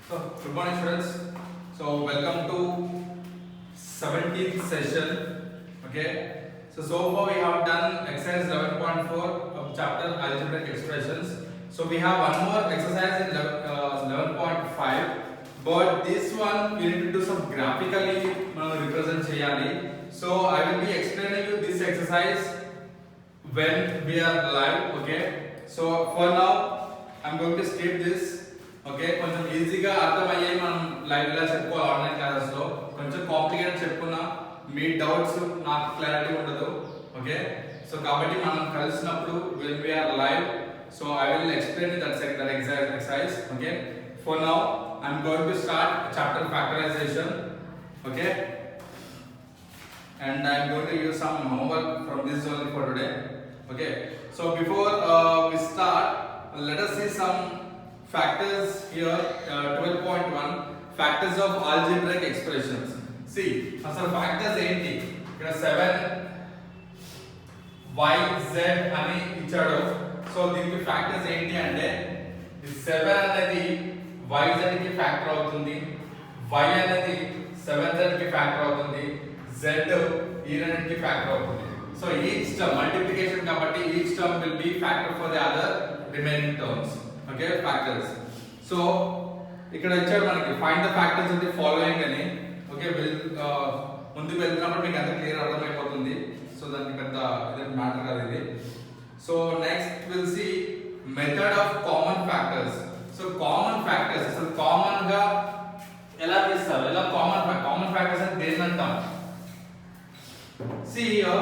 Good morning, students. So, welcome to 17th session. Okay. So far we have done exercise 11.4 of chapter algebraic expressions. So, we have one more exercise in 11.5. But this one we need to do some graphically represent cheyali. So, I will be explaining you this exercise when we are live. Okay. So, for now, I am going to skip this. Okay కొంచెం ఈజీగా అర్థమయ్యాయి మనం live గా చెప్పుకోవాలి online classes లో కొంచెం complicated చెప్పుకున్నా మీ doubts నాకు clarity ఉండదు ఓకే సో కాబట్టి మనం కలిసినప్పుడు when we are live so I will explain that exercise okay for now I'm going to start chapter factorization okay and I'm going to use some homework from this only for today okay so before we start let us see some factors here 12.1 factors of algebraic expressions see asal factors enti ikkada 7 y z ani ichadu so దీనికి factors ఏంటి అంటే ఈ 7 అనేది yz కి factor అవుతుంది y అనేది 7z కి factor అవుతుంది z ఈ రెండింటికి ఫ్యాక్టర్ అవుతుంది సో each term multiplication కాబట్టి each term will be factor for the other remaining terms okay factors so ఇక్కడ ఇచ్చాడు మనకి find the factors of the following అని ఓకే ముందుకు వెళ్తున్నప్పుడు మీకు అంత క్లియర్ అర్థమైపోతుంది సో దానికి పెద్ద ఇదే మ్యాటర్ కాదు ఇది so next will see method of common factors so common factors అసలు కామన్ గా ఎలా తీస్తారు ఎలా కామన్ ఫ్యాక్టర్స్ అంటే దేని అంటాం see here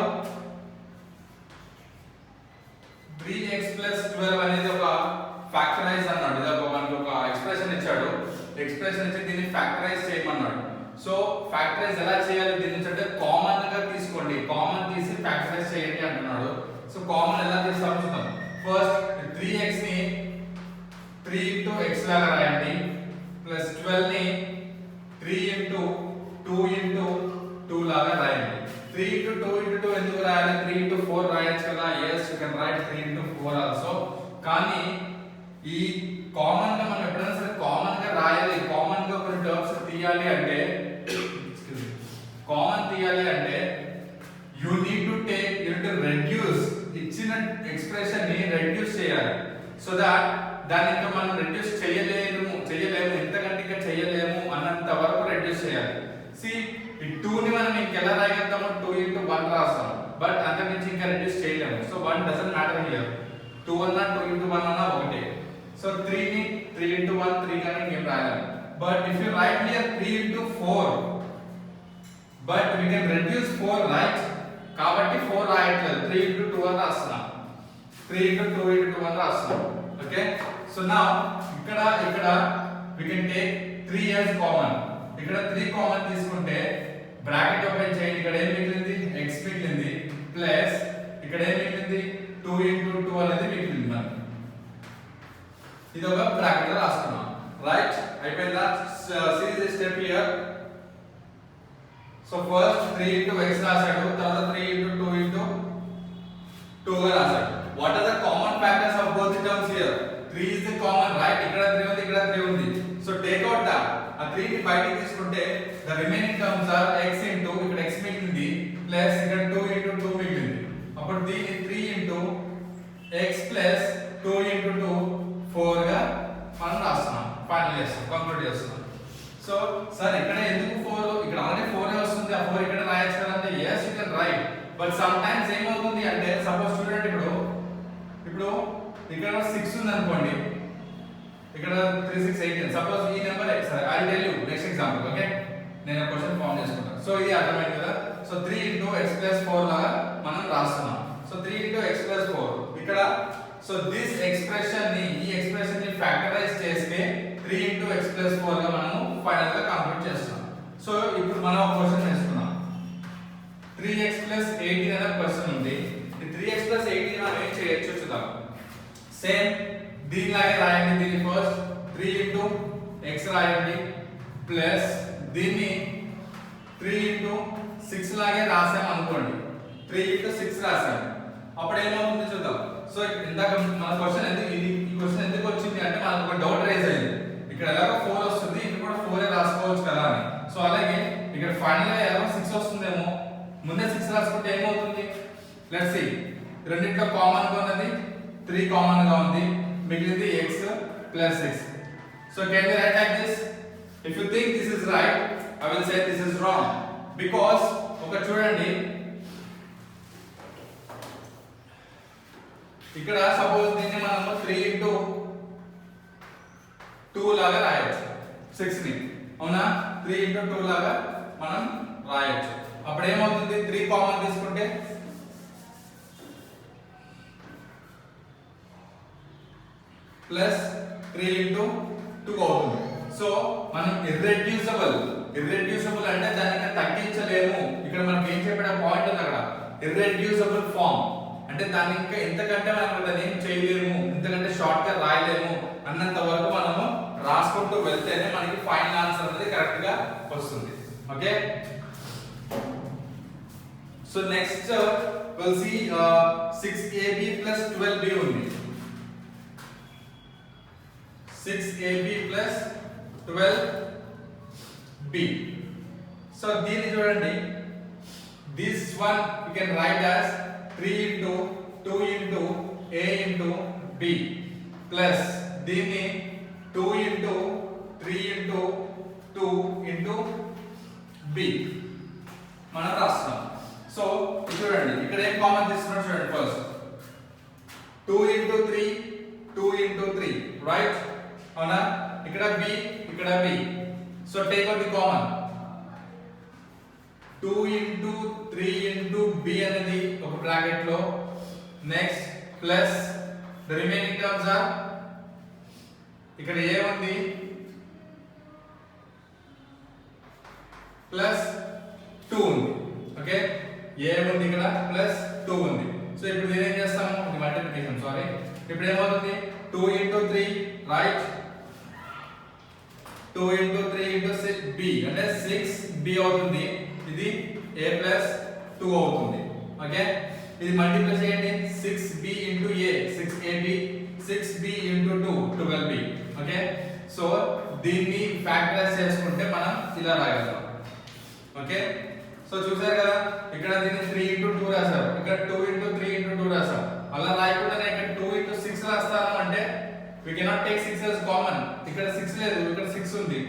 3x plus 12 అనేది ఒక ఫ్యాక్టరైజ్ అన్నాడు ఇది ఒక మనకి ఒక ఎక్స్ప్రెషన్ ఇచ్చాడు ఎక్స్ప్రెషన్ ఇచ్చి దీన్ని ఫ్యాక్టరైజ్ చేయమన్నాడు సో ఫ్యాక్టరైజ్ ఎలా చేయాలి దీని నుంచి అంటే కామన్ గా తీసుకోండి కామన్ తీసి ఫ్యాక్టరైజ్ చేయండి అంటున్నాడు సో కామన్ ఎలా తీస్తామో చూద్దాం ఫస్ట్ 3x ని 3 into x లాగా రాయండి ప్లస్ 12 ని 3 into 2 into 2 లాగా రాయండి 3 into 2 into 2 ఎందుకు రాయాలి 3 into 4 రాయొచ్చు కదా yes you can write 3 into 4 also కానీ ఈ కామన్ గా మనం ఎప్పుడైనా సరే కామన్ గా రాయాలి కామన్ గా కొన్ని టర్మ్స్ తీయాలి అంటే కామన్ తీయాలి అంటే యు నీడ్ టు రెడ్యూస్ ఇచ్చిన ఎక్స్ప్రెషన్ ని రెడ్యూస్ చేయాలి సో దట్ దాన్ని ఇంకా మనం రెడ్యూస్ చేయలేము ఎంతకంటే ఇంకా చేయలేము అన్నంత వరకు రెడ్యూస్ చేయాలి సి ఈ 2 ని మనం ఇంకెలా రాయగలుగుతాము 2 into 1 రాస్తాం బట్ అంతకుమించి ఇంకా రెడ్యూస్ చేయలేము సో 1 డజంట్ మ్యాటర్ హియర్ 2 అన్నా 2 into 1 అన్నా ఒకటే సో 3 ని 3 into 1 3 గాని ఇంకేం రాయలేము but if you write here 3 into 4 but we can reduce 4 right కాబట్టి 4 రాయట్లేదు 3 into 2 అని రాస్తున్నాం 3 into 2 into 1 రాస్తున్నాం ఓకే సో నౌ ఇక్కడ we can take 3 as common ఇక్కడ 3 కామన్ తీసుకుంటే బ్రాకెట్ ఓపెన్ చేయండి ఇక్కడ ఏం మిగిలింది x మిగిలింది ప్లస్ ఇక్కడ ఏం మిగిలింది 2 into 2 అనేది మిగిలింది మనకి ఇది ఒక బ్రాకెట్ లో రాస్తున్నాం రైట్ అయిపోయిందా see this step here so first 3 into x రాశాడు తర్వాత 3 into 2 into 2 గా రాశాడు what are the common factors of both the terms here 3 is the common right ఇక్కడ 3 ఉంది ఇక్కడ 3 ఉంది సో టేక్ అవుట్ దట్ ఆ 3 ని బయటికి తీసుకుంటే the remaining terms are x into ఇక్కడ x మిగిలింది ప్లస్ ఇక్కడ 2 into 2 మిగిలింది అప్పుడు దీన్ని 3 into x ప్లస్ 2 into 2 4 గా మనం రాస్తున్నాం ఫైనల్ చేస్తాం కంక్లూడ్ చేస్తున్నాం సో సార్ ఇక్కడ ఎందుకు 4 ఇక్కడ ఆల్రెడీ 4 వస్తుంది ఆ 4 ఇక్కడ రాయొచ్చు కదా అంటే yes you can write but some times ఏమవుతుంది అంటే సపోజ్ స్టూడెంట్ ఇప్పుడు ఇక్కడ 6 ఉంది అనుకోండి ఇక్కడ 3 6 18 సపోజ్ ఈ number I tell you next example okay నేను క్వశ్చన్ ఫామ్ చేసుకుంటాను సో ఇది అర్థమైంది కదా సో 3 into x plus 4 లాగా మనం రాస్తున్నాం సో 3 into x plus 4 ఇక్కడ సో దిస్ ఎక్స్ప్రెషన్ ని ఈ ఎక్స్ప్రెషన్ ని ఫ్యాక్టరైజ్ చేస్తే 3 into x plus 4 గా మనము ఫైనల్ గా కంప్లీట్ చేస్తాం సో ఇప్పుడు మనం ఒక క్వశ్చన్ చేసుకుందాం 3x plus 18 అనే క్వశ్చన్ ఉంది ఈ 3x plus 18 మనం ఏం చేయొచ్చు చూద్దాం సేమ్ దీనిలాగే రాయండి దీన్ని ఫస్ట్ 3 into x రాయండి ప్లస్ దీన్ని 3 into 6 లాగే రాసాం అనుకోండి 3 into 6 రాసాం అప్పుడు ఏమవుతుంది చూద్దాం సో ఇందాక మన క్వశ్చన్ ఎందుకు ఈ క్వశ్చన్ ఎందుకు వచ్చింది అంటే మనకు ఒక డౌట్ రైజ్ అయింది ఇక్కడ ఎలాగో 4 వస్తుంది రెండిట్లో కామన్ గా ఉన్నది 3 కామన్ గా ఉంది, మిగిలింది x plus 6. So can we write like this? If you think this is right, I will say this is wrong, because ఒక చూడండి ఇక్కడ సపోజ్ దీన్ని మనము 3 into 2 లాగా రాయొచ్చు 6 ని, అవునా? 3 into 2 లాగా మనం రాయొచ్చు. అప్పుడు ఏమవుతుంది, 3 కామన్ తీసుకుంటే ప్లస్ 3 into 2 అవుతుంది. సో మనం ఇర్రెడ్యూసిబుల్ అంటే దానికి తగ్గించలేము. ఇక్కడ మనకి ఏం చెప్పిన పాయింట్ ఉంది అక్కడ, ఇర్రెడ్యూసిబుల్ ఫామ్ అంటే దాన్ని ఇంకా ఎంతకంటే మనం దాన్ని ఏం చేయలేము, ఎంతకంటే షార్ట్ గా రాయలేము అన్నంత వరకు మనము రాసుకుంటూ వెళ్తేనే మనకి ఫైనల్ ఆన్సర్ అనేది కరెక్ట్ గా వస్తుంది. Okay, so next will see 6ab plus 12b ఉంది. 6ab plus 12b. సో దీన్ని చూడండి, this one you can write as 3 into 2 into a into b plus దీన్ని 2 into 3 into 2 into b మనం రాస్తాం. So చూడండి ఇక్కడ ఏం కామన్ తీసుకున్నాం చూడండి, ఫస్ట్ 2 into 3 2 into 3 రైట్, అవునా? ఇక్కడ b ఇక్కడ b. So take out the common, 2 into 3 into b అనేది ఒక బ్రాకెట్ లో, next plus the remaining terms are, ఇక్కడ ఏ ఉంది ప్లస్ 2 ఉంది. ఓకే, ఏ ఉంది ఇక్కడ ప్లస్ 2 ఉంది. సో ఇప్పుడు దీని ఏం చేస్తాము, ఇది మల్టిప్లికేషన్, సారీ. ఇప్పుడు ఏమవుతుంది, 2 into 3 right, 2 into 3 into 6b అంటే 6b అవుతుంది. ఇది a plus 2 అవుతుంది. ఓకే, ఇది మల్టిప్లై చేయండి, 6b into a 6ab 6b into 2 12b. Okay, so దీన్ని ఫ్యాక్టరైజ్ చేసుకుంటే మనం ఇలా రాయగలం. ఓకే, సో చూసారు కదా, ఇక్కడ దీన్ని 3 into 2 రాశారు, ఇక్కడ 2 into 3 into 2 రాశారు. అలా రాయకుండా నేను ఇక్కడ 2 into 6 రాస్తాను అంటే we cannot take 6 as common. ఇక్కడ 6 లేదు, ఇక్కడ 6 ఉంది,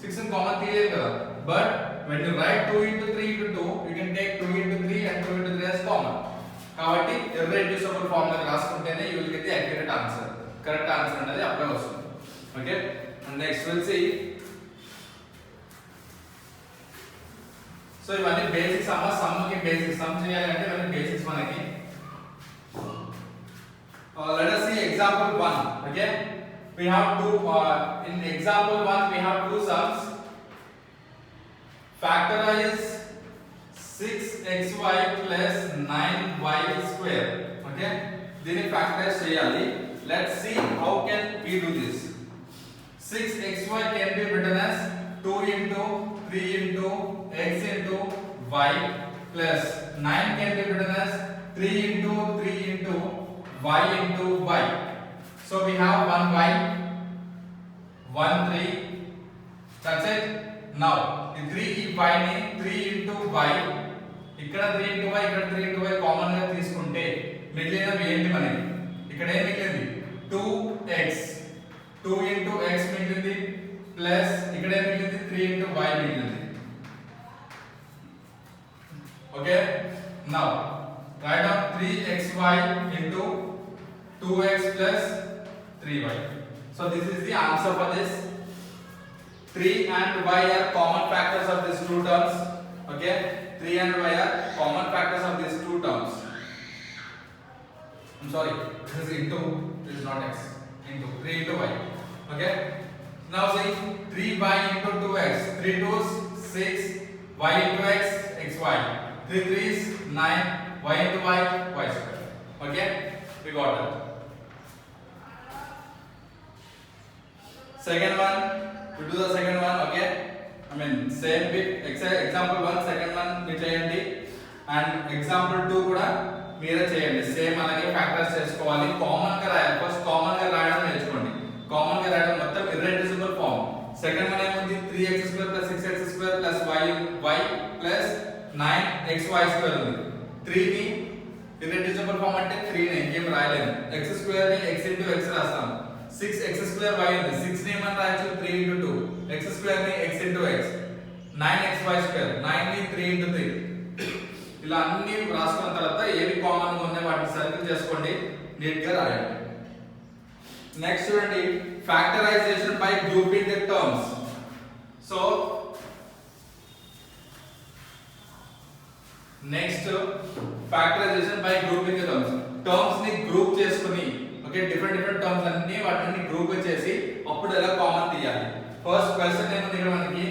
6 ని కామన్ తీయలేదు కదా. But when you write 2 into 3 into 2 you can take 2 into 3 and 2 into 3 as common. కాబట్టి irreducible form లో రాసుకుంటేనే you will get the accurate answer, correct answer అనేది అప్పుడే వస్తుంది. Okay, and next we'll see. So ఇవన్నీ basics అమ్మ, సమ్కి basics, some చేయాలంటే ఇవన్నీ basics మనకి. Let us see example 1. Okay, we have two in example 1 we have two sums. Factorize 6xy plus 9y square. Okay, దీన్ని factorize చేయాలి. Let's see how can we do this. 6xy can be written as 2 into 3 into x into y plus 9 can be written as 3 into 3 into y into y. So we have 1 y 1 3, that's it. Now the 3 ఈ y ని 3 into y, ఇక్కడ 3 into y ఇక్కడ 3 into y common గా తీసుకుంటే మిగిలినవి ఏంటి మనకి, ఇక్కడ ఏం మిగిలింది 2x 2 into x మిగిలింది ప్లస్ ఇక్కడ ఏం మిగిలింది 3 into y మిగిలింది. Okay, now write down 3xy into 2x plus 3y. So this is the answer for this. 3 and y are common factors of these two terms. Okay, 3 and y are common factors of these two terms. I'm sorry, this is into, this is not x, into 3 into y. Okay, now see 3y into 2x, 3 2's 6, y into x, xy, 3 3's 9, y into y, y square. Okay, we got it. Second one, we do the second one. Okay, I mean same bit, example 1 second one మీరు చేయండి and example 2 కూడా మీరే చేయండి. Same అలాగే factors చేసుకోవాలి, common గా రాయాలి. First common గా రాయడం నేర్చుకోండి. కామన్ గా రాయడం మొత్తం irreducible ఫార్మ్. సెకండ్ వన్ ఏముంది 3x² + 6x² + y plus 9xy² ఉంది. 3 ని irreducible ఫామ్ అంటే 3 ని ఇంకేం రాయలేము. x స్క్వేర్ ని x ఇంటూ x రాస్తాం. 6x స్క్వేర్ y ఉంది. 6 ని మనం రాయొచ్చు 3 ఇంటూ 2. x స్క్వేర్ ని x into x. 9xy square. 9 ని 3 ఇంటూ 3. ఇలా అన్ని రాసుకున్న తర్వాత ఏవి కామన్ గా ఉన్నాయో వాటిని సర్కిల్ చేసుకోండి, నీట్ గా రాయండి. నెక్స్ట్ చూడండి, factorization by grouping the terms. So next factorization by grouping the terms. Terms ని గ్రూప్ చేసుకొని, ఓకే, డిఫరెంట్ టర్మ్స్ అన్ని వాటిని గ్రూప్ చేసి అప్పుడు ఎలా కామన్ తీయాలి. ఫస్ట్ క్వశ్చన్ ఏముంది ఇక్కడ మనకి,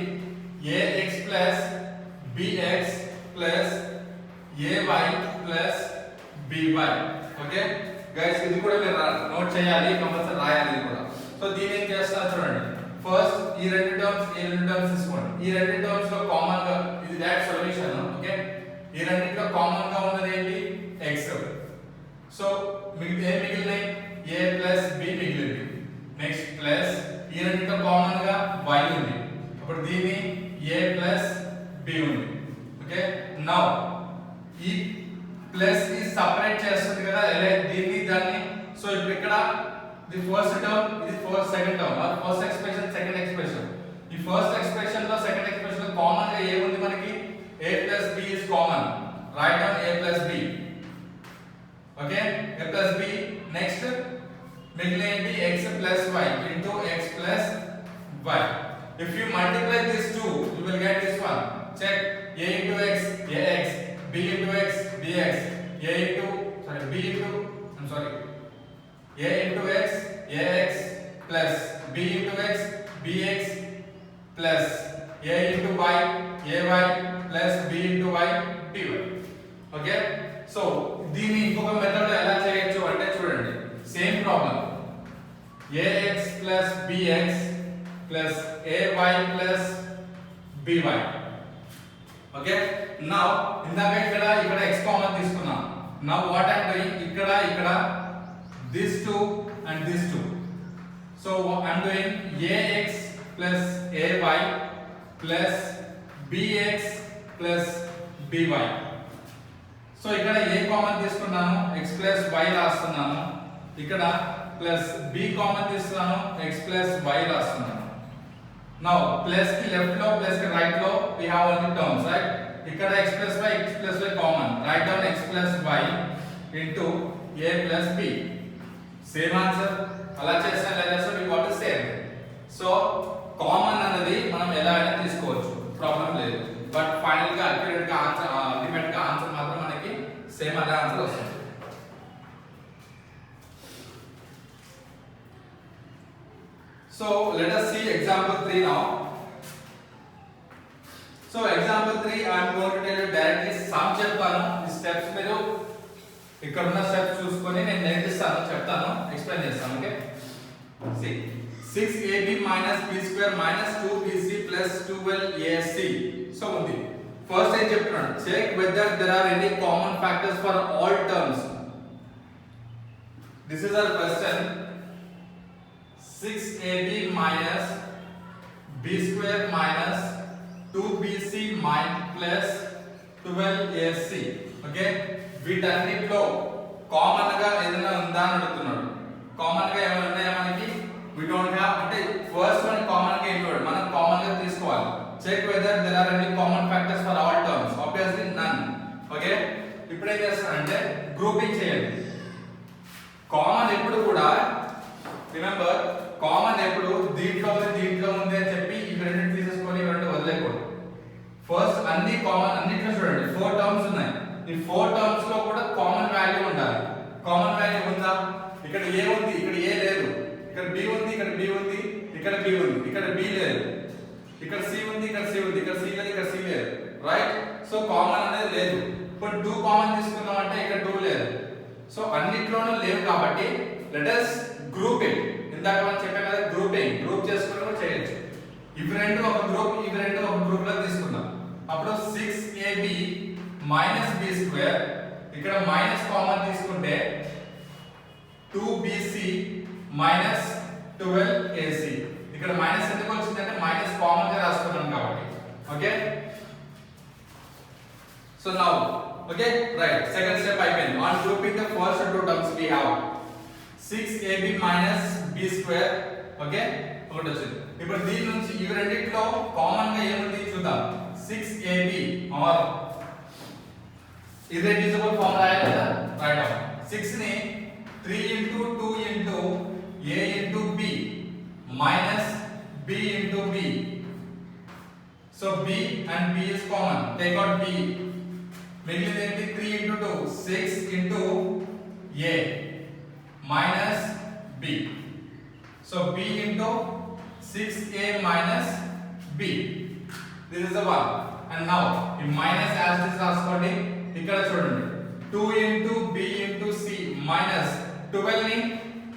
ax plus bx plus ay plus by. Okay guys, ఇది కూడా మీరు నోట్ చేయాలి, కంపల్సరీ రాయాలి ఇది కూడా. సో దీని ఏం చేస్తున్నారు చూడండి. ఫస్ట్ ఈ రెండు టర్మ్స్ తీసుకోండి. ఈ రెండు టర్మ్స్ లో కామన్ గా ఇది దట్ సొల్యూషన్. ఓకే, ఈ రెండిట్లో కామన్ గా ఉన్నది ఏంటి, x. సో మిగిలిన ఏ మిగిలినాయి, a ప్లస్ b మిగిలింది. నెక్స్ట్ ప్లస్ ఈ రెండిట్లో కామన్ గా y ఉంది. అప్పుడు దీన్ని a ప్లస్ b ఉంది. ఓకే, నౌ ఈ ప్లస్ ఈ సెపరేట్ చేస్తుంది కదా దీన్ని దాన్ని. సో ఇప్పుడు ఇక్కడ ది ఫస్ట్ టర్మ్, ఇది second term, or first expression, second expression. ఈ ఫస్ట్ ఎక్స్ప్రెషన్ లో సెకండ్ ఎక్స్ప్రెషన్ లో కామన్ గా ఏముంది మనకి, a plus b is common. Write down a plus b. Okay, a plus b. Next మిగిలినది x plus y into x plus y. If you multiply these two, you will get this one. Check, a into x, ax, b into x, bx, a into x, ax plus b into x, bx plus a into y, ay plus b into y, dy. Okay, so దీన్ని ఇంకొక method లో ఎలా చేయొచ్చు అంటే చూడండి, same problem, ax plus bx plus ay plus by. Okay, now ఇందాక ఇక్కడ x common తీసుకున్నాం. Now what I am doing, ఇక్కడ this two and this two. So I am doing ax plus ay plus bx plus by. So ఇక్కడ a common తీసుకున్నాను, x plus y రాస్తున్నాను. ఇక్కడ plus b common తీసుకున్నాను, x plus y రాస్తున్నాను. Now plus కి left లో plus కి right లో we have only terms, right? ఇక్కడ x plus y common. Right down x plus y into a plus b. Same answer. అలా చేసినా ఎలా చేస్తాం, we got to same. So common అనేది మనం ఎలా అయినా తీసుకోవచ్చు, ప్రాబ్లం లేదు. బట్ ఫైనల్ గా అక్యురేట్ గా ఆన్సర్, అల్టిమేట్ గా ఆన్సర్ మాత్రం మనకి సేమ్ అదే ఆన్సర్ వస్తుంది. So let us see example 3 now. So example 3 I am going to tell you directly sum చెప్తాను. ఈ స్టెప్స్ మీరు ఇక్కడ ఉన్న స్టెప్స్ చూసుకొని నేను నేర్పిస్తాను, చెప్తాను, ఎక్స్ప్లెయిన్ చేస్తాను. Okay, see 6ab minus b square minus 2bc plus 12ac. So ఉంది. ఫస్ట్ ఏం చెప్తున్నాడు, check whether there are any common factors for all terms. This is our question. 6ab minus b square minus 2bc plus 12ac. Okay, వీటన్నిటిలో common గా ఏదైనా ఉందా అని అడుగుతున్నాడు. Common గా ఏమైనా ఉన్నాయా మనకి, we don't have. అంటే ఫస్ట్ వన్ కామన్ గా ఏమి ఇవ్వడు, మనం కామన్ గా తీసుకోవాలి. check whether there are any common factors for all terms. obviously none. Okay, ఇప్పుడు ఏం చేస్తానంటే గ్రూపింగ్ చేయండి. కామన్ ఎప్పుడు కూడా రిమెంబర్, కామన్ ఎప్పుడు దీంట్లో ఉంది అని చెప్పి ఇవి రెండు తీసేసుకొని ఇవి రెండు వదిలేకూడదు. ఫస్ట్ అన్ని కామన్, అన్నిట్లో చూడండి 4 టర్మ్స్ ఉన్నాయి. ఈ 4 టర్మ్స్ లో కూడా కామన్ వాల్యూ ఉండాలి. కామన్ వాల్యూ ఉందా, ఇక్కడ a ఉంది, ఇక్కడ a లేదు. ఇక్కడ b ఉంది, ఇక్కడ b ఉంది, ఇక్కడ b ఉంది, ఇక్కడ b లేదు. ఇక్కడ c ఉంది, ఇక్కడ c ఉంది, ఇక్కడ c లేదు, ఇక్కడ c లేదు. రైట్, సో కామన్ అనేది లేదు. ఇప్పుడు 2 కామన్ తీసుకున్నాం అంటే ఇక్కడ 2 లేదు. సో అన్నిట్లోనూ లేవు కాబట్టి లెట్ us గ్రూప్ ఇట్. ఇందాక మనం చెప్పాం కదా, గ్రూప్ చేసుకుని కూడా చేయొచ్చు. ఇవి రెండు ఒక గ్రూప్, ఇవి రెండు ఒక గ్రూప్ లో తీసుకుందాం. అప్పుడు 6ab minus b square, ఇక్కడ మైనస్ కామన్ తీసుకుంటే 2bc minus 12ac. ఇక్కడ మైనస్ ఎందుకు వచ్చిందంటే మైనస్ కామన్ గా రాసుకున్నాం కాబట్టి. Okay, so now Okay, right. Second step అయిపోయింది. On grouping the first two terms we have 6ab minus b square. Okay, ఒకటి వచ్చింది. ఇప్పుడు దీని నుంచి ఇవి రెండిట్లో కామన్ గా ఏముంది చూద్దాం. 6ab or irreducible ఫార్మ్ రాయాలి కదా, రాయడం. 6 ని 3 into 2 into a into b minus b into b. So b and b is common. Take out b. మిగిలింది ఏంటి? 3 into 2 6 into a minus b. So b into 6a minus b. This is the one. And now ఈ minus as this రాసుకోండి. ఇక్కడ చూడండి 2 into b into c minus 12 ని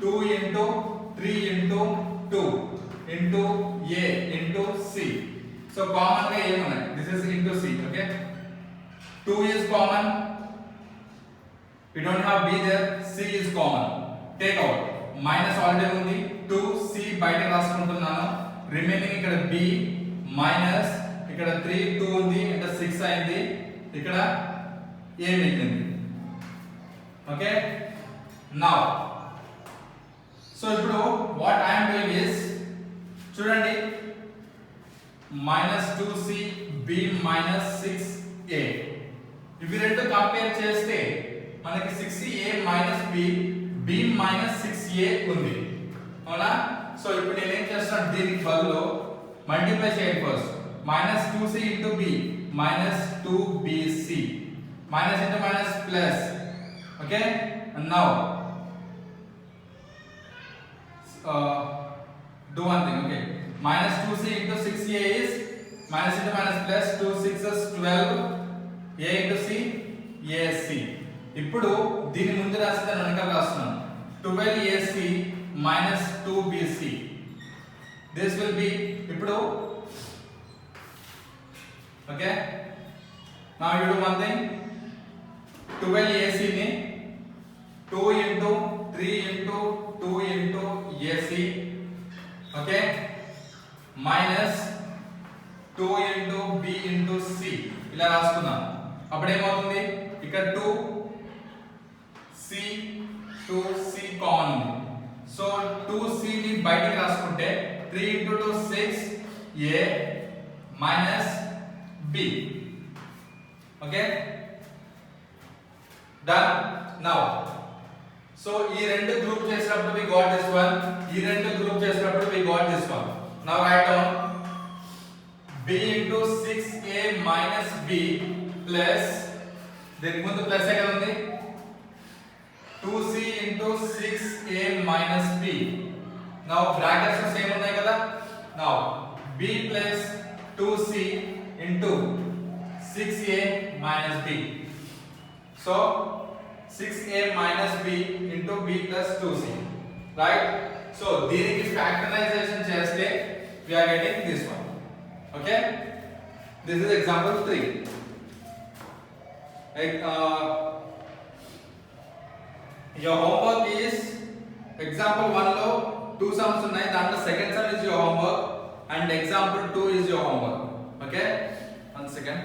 2 into 3 into 2 into a into c. So common గా ఏమున్నాయి? This is into c. Okay, 2 is common, we don't have b there, c is common. Take out minus already ఉంది, 2c బయట రాసుకుంటున్నాను. Remaining ఇక్కడ b minus ఇక్కడ 3 2 ఉంది అంటే 6 అయింది. ఇక్కడ a మిగిలింది. ఓకే, నౌ సో ఇప్పుడు what I am doing is చూడండి, minus 2c b minus 6a ఇవి రెండు కంపేర్ చేస్తే మనకి 6a minus b b minus 6a ఉంది, అవునా? సో ఇప్పుడు నేను ఏం చేస్తాను, దీనికి బదులు మల్టిప్లై చేయండి. First minus 2c into b minus 2bc minus into minus plus. Okay, and now do one thing. Okay, minus 2c into 6a is minus into minus plus 2 6 is 12 a into c ac. ఇప్పుడు దీని ముందు రాస్తే వెనకాల రాస్తున్నాను 12ac minus 2bc. this will be ఇప్పుడు okay, now you do one thing, 12ac ni 2 into 3 into 2 into ac. Okay, minus 2 into b into c ఇలా రాసుకున్నాం. అప్పుడు ఏమవుతుంది, ఇక్కడ 2c 2c కామన్ ఉంది. సో 2c ని బయటికి రాసుకుంటే 3 into 2 6a minus b. Okay, done. Now so ఈ రెండు గ్రూప్ చేసినప్పుడు we got this one, ఈ రెండు గ్రూప్ చేసినప్పుడు we got this one. Now write down b into 6a minus b plus, దీనికి ముందు ప్లస్ ఎక్కడ ఉంది, 2c into 6a minus b. Now brackets లో సేమ్ ఉన్నాయి కదా. Now b plus 2c into 6a minus b. So 6a minus b into b plus 2c, right? So దీనికి factorisation చేస్తే we are getting this one. Okay, this is example 3. Like your homework is example 1 లో 2 sums ఉన్నాయి, దాంట్లో second sum is your homework and example 2 is your homework. Okay, one second.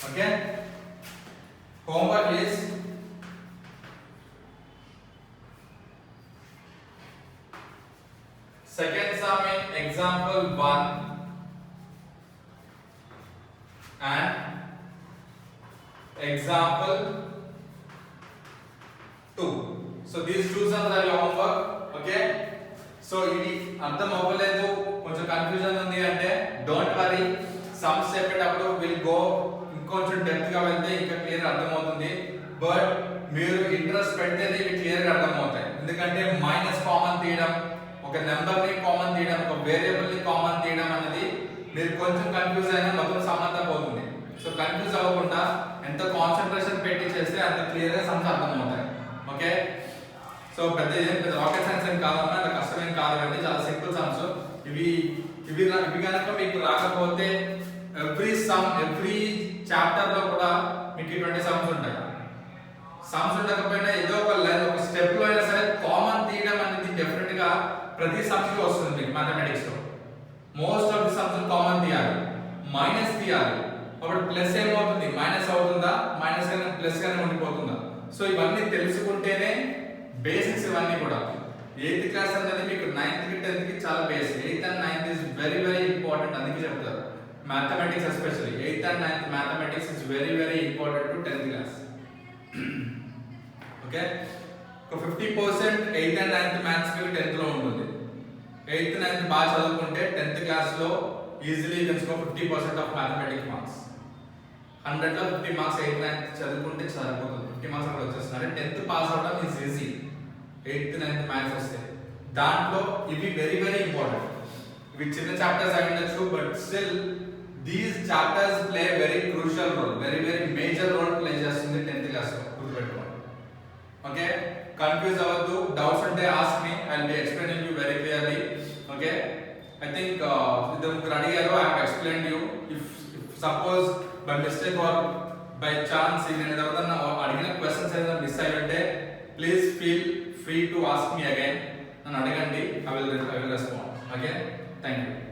Okay, homework is second sum in example 1 and example 2. So these two sums are your homework. Okay, so ఇది అర్థం అవ్వలేదు, కొంచెం confusion ఉంది అంటే don't worry, sums చెప్పేటప్పుడు will go ఇంకొంచెం depth గా వెళ్తే ఇంకా క్లియర్ అర్థమవుతుంది. బట్ మీరు ఇంట్రెస్ట్ పెడితేనే ఇవి క్లియర్ గా అర్థమవుతాయి. ఎందుకంటే మైనస్ కామన్ తీయడం, ఒక నెంబర్ ని కామన్ తీయడం, ఒక వేరియబుల్ ని కామన్ తీయడం అనేది మీరు కొంచెం కన్ఫ్యూజ్ అయినా మొత్తం సమంతం పోతుంది. సో కన్ఫ్యూజ్ అవ్వకుండా ఎంత కాన్సంట్రేషన్ పెట్టి చేస్తే అంత క్లియర్ గా సమ్స్ అర్థమవుతాయి. ఓకే, సో పెద్ద రాకెట్ సైన్స్ ఏం కాదన్నా, అంత కష్టమేం కాదు అండి, చాలా సింపుల్ సమ్స్. ఇవి ఇవి కనుక మీకు రాకపోతే ఎవ్రీ చాప్టర్ లో కూడా మీకు 20 సమ్స్ ఉంటాయి. సమ్స్ ఉండకపోయినా ఏదో ఒక స్టెప్ లో అయినా సరే కామన్ తీయడం అనేది డెఫినెట్ గా ప్రతి సమ్స్ లో వస్తుంది. మీకు మ్యాథమెటిక్స్ లో most of the sums common తీయాలి. మైనస్ తీయాలి. అప్పుడు ప్లస్ ఏమవుతుంది, మైనస్ అవుతుందా, మైనస్ గానే ప్లస్ గానే ఉండిపోతుందా? సో ఇవన్నీ తెలుసుకుంటేనే బేసిక్స్ ఇవన్నీ కూడా. 8th క్లాస్ అనేది మీకు 9th కి 10th కి చాలా base. 8th and 9th is very very important, అందుకే చెప్తారు. Mathematics especially 8th and 9th mathematics is very very important to 10th class. Okay, ఒక 50% 8th and 9th మ్యాథ్స్ కి 10th లో ఉంటుంది. 8th 9th బాగా చదువుకుంటే 10th క్లాస్ లో easily you can score 50% of mathematics marks. 100 లో 50 మార్క్స్ 8th 9th చదువుకుంటే సరిపోతుంది. 50 మార్క్స్ అక్కడ వచ్చేస్తున్నారు. 10th పాస్ అవడం is easy. 8th 9th maths వస్తే దాంట్లో ఇవి వెరీ వెరీ ఇంపార్టెంట్. ఇవి చిన్న చాప్టర్స్ అయి ఉండొచ్చు, but still these chapters play very crucial role, very very major role play చేస్తుంది 10th క్లాస్ లో, గుర్తుపెట్టుకోండి. ఓకే, కన్ఫ్యూజ్ అవ్వద్దు. డౌట్స్ ఉంటే ask me, I will be explaining you very clearly. Okay, I think ఇద్దరు ముగ్గురు అడిగారు, I have explained you. If suppose by mistake or by chance నేను ఎవరైనా అడిగిన క్వశ్చన్స్ ఏదైనా మిస్ అయి ఉంటే please feel free to ask me again. నన్ను అడగండి, I will respond. Okay, thank you.